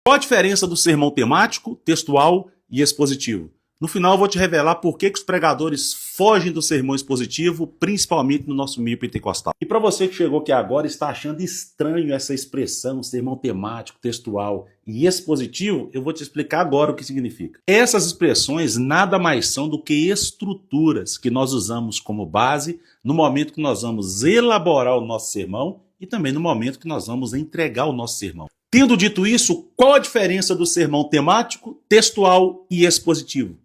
Qual a diferença do sermão temático, textual e expositivo? No final eu vou te revelar por que os pregadores fogem do sermão expositivo, principalmente no nosso meio pentecostal. E para você que chegou aqui agora e está achando estranho essa expressão, sermão temático, textual e expositivo, eu vou te explicar agora o que significa. Essas expressões nada mais são do que estruturas que nós usamos como base no momento que nós vamos elaborar o nosso sermão e também no momento que nós vamos entregar o nosso sermão. Tendo dito isso, qual a diferença do sermão temático, textual e expositivo?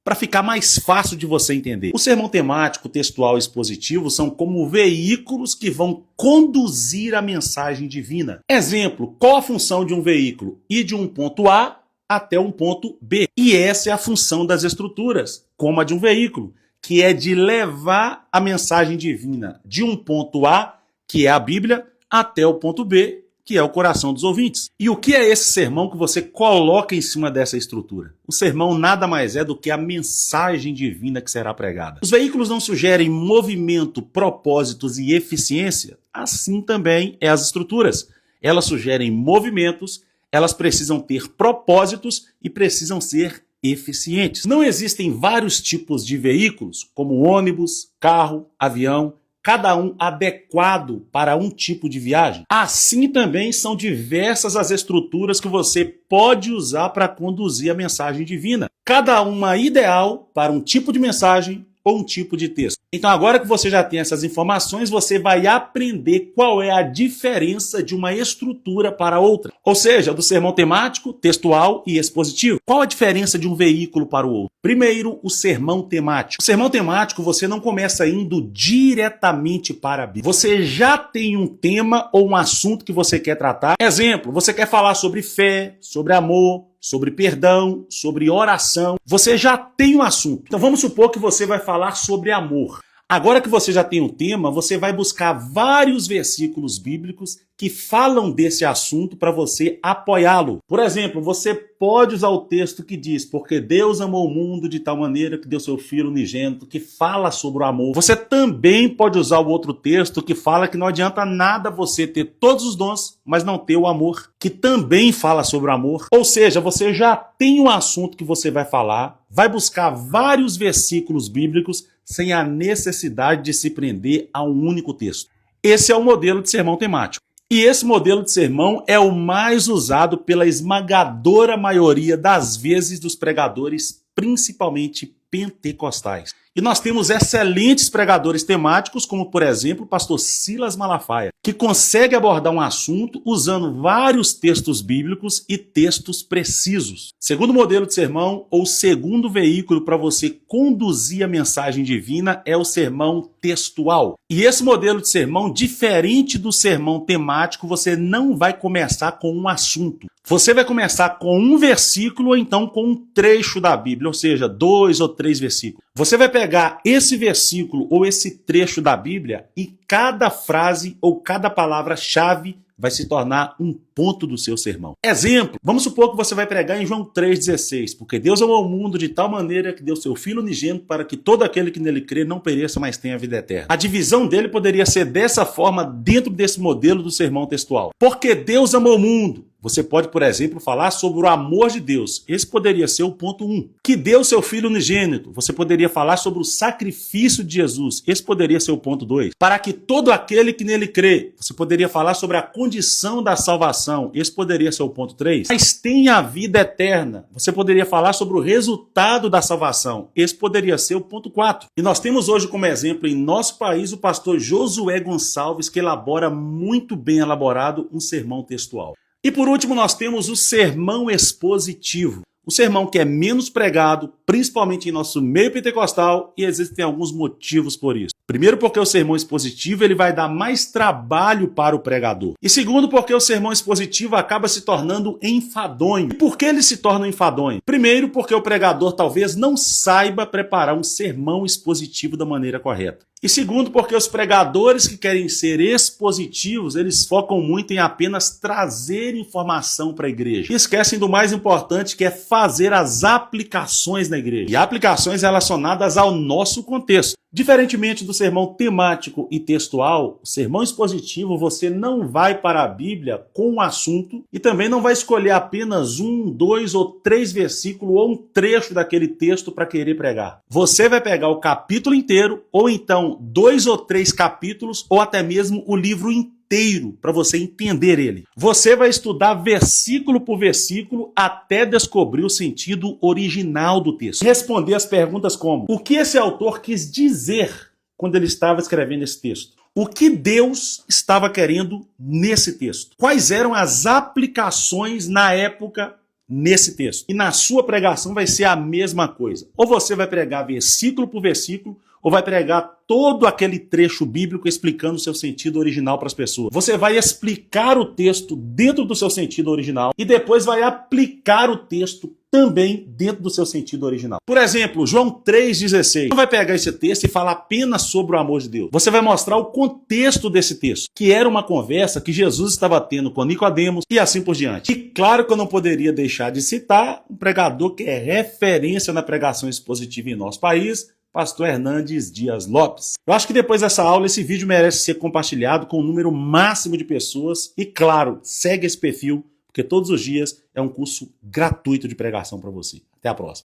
Para ficar mais fácil de você entender. O sermão temático, textual e expositivo são como veículos que vão conduzir a mensagem divina. Exemplo, qual a função de um veículo? Ir de um ponto A até um ponto B. E essa é a função das estruturas, como a de um veículo, que é de levar a mensagem divina de um ponto A, que é a Bíblia, até o ponto B, que é o coração dos ouvintes. E o que é esse sermão que você coloca em cima dessa estrutura? O sermão nada mais é do que a mensagem divina que será pregada. Os veículos não sugerem movimento, propósitos e eficiência? Assim também é as estruturas. Elas sugerem movimentos, elas precisam ter propósitos e precisam ser eficientes. Não existem vários tipos de veículos, como ônibus, carro, avião, cada um adequado para um tipo de viagem. Assim também são diversas as estruturas que você pode usar para conduzir a mensagem divina. Cada uma ideal para um tipo de mensagem ou um tipo de texto. Então agora que você já tem essas informações, você vai aprender qual é a diferença de uma estrutura para outra. Ou seja, do sermão temático, textual e expositivo. Qual a diferença de um veículo para o outro? Primeiro, o sermão temático. O sermão temático você não começa indo diretamente para a Bíblia. Você já tem um tema ou um assunto que você quer tratar. Exemplo, você quer falar sobre fé, sobre amor, sobre perdão, sobre oração. Você já tem um assunto. Então vamos supor que você vai falar sobre amor. Agora que você já tem um tema, você vai buscar vários versículos bíblicos que falam desse assunto para você apoiá-lo. Por exemplo, você pode usar o texto que diz: porque Deus amou o mundo de tal maneira que deu seu Filho unigênito, que fala sobre o amor. Você também pode usar o outro texto que fala que não adianta nada você ter todos os dons, mas não ter o amor, que também fala sobre o amor. Ou seja, você já tem um assunto que você vai falar, vai buscar vários versículos bíblicos sem a necessidade de se prender a um único texto. Esse é o modelo de sermão temático. E esse modelo de sermão é o mais usado pela esmagadora maioria das vezes dos pregadores, principalmente pentecostais. E nós temos excelentes pregadores temáticos, como por exemplo o pastor Silas Malafaia, que consegue abordar um assunto usando vários textos bíblicos e textos precisos. Segundo modelo de sermão, ou segundo veículo para você conduzir a mensagem divina, é o sermão textual. E esse modelo de sermão, diferente do sermão temático, você não vai começar com um assunto. Você vai começar com um versículo ou então com um trecho da Bíblia, ou seja, 2 ou 3 versículos. Você vai pegar esse versículo ou esse trecho da Bíblia e cada frase ou cada palavra-chave vai se tornar um ponto do seu sermão. Exemplo, vamos supor que você vai pregar em João 3,16, porque Deus amou o mundo de tal maneira que deu seu Filho unigênito para que todo aquele que nele crê não pereça, mas tenha vida eterna. A divisão dele poderia ser dessa forma dentro desse modelo do sermão textual. Porque Deus amou o mundo. Você pode, por exemplo, falar sobre o amor de Deus. Esse poderia ser o ponto 1. Que deu seu Filho unigênito. Você poderia falar sobre o sacrifício de Jesus. Esse poderia ser o ponto 2. Para que todo aquele que nele crê. Você poderia falar sobre a condição da salvação. Esse poderia ser o ponto 3. Mas tem a vida eterna. Você poderia falar sobre o resultado da salvação. Esse poderia ser o ponto 4. E nós temos hoje como exemplo em nosso país o pastor Josué Gonçalves, que elabora muito bem elaborado um sermão textual. E por último, nós temos o sermão expositivo. O sermão que é menos pregado, principalmente em nosso meio pentecostal, e existem alguns motivos por isso. Primeiro, porque o sermão expositivo ele vai dar mais trabalho para o pregador. E segundo, porque o sermão expositivo acaba se tornando enfadonho. E por que ele se torna enfadonho? Primeiro, porque o pregador talvez não saiba preparar um sermão expositivo da maneira correta. E segundo, porque os pregadores que querem ser expositivos, eles focam muito em apenas trazer informação para a igreja. E esquecem do mais importante, que é fazer as aplicações na igreja. E aplicações relacionadas ao nosso contexto. Diferentemente do sermão temático e textual, o sermão expositivo você não vai para a Bíblia com o assunto e também não vai escolher apenas 1, 2 ou 3 versículos ou um trecho daquele texto para querer pregar. Você vai pegar o capítulo inteiro ou então 2 ou 3 capítulos ou até mesmo o livro inteiro para você entender ele. Você vai estudar versículo por versículo até descobrir o sentido original do texto. Responder as perguntas como: o que esse autor quis dizer quando ele estava escrevendo esse texto? O que Deus estava querendo nesse texto? Quais eram as aplicações na época nesse texto? E na sua pregação vai ser a mesma coisa. Ou você vai pregar versículo por versículo, ou vai pregar todo aquele trecho bíblico explicando o seu sentido original para as pessoas. Você vai explicar o texto dentro do seu sentido original e depois vai aplicar o texto também dentro do seu sentido original. Por exemplo, João 3,16. Não vai pegar esse texto e falar apenas sobre o amor de Deus. Você vai mostrar o contexto desse texto, que era uma conversa que Jesus estava tendo com Nicodemos e assim por diante. E claro que eu não poderia deixar de citar um pregador que é referência na pregação expositiva em nosso país, Pastor Hernandes Dias Lopes. Eu acho que depois dessa aula esse vídeo merece ser compartilhado com o número máximo de pessoas e, claro, segue esse perfil, porque todos os dias é um curso gratuito de pregação para você. Até a próxima.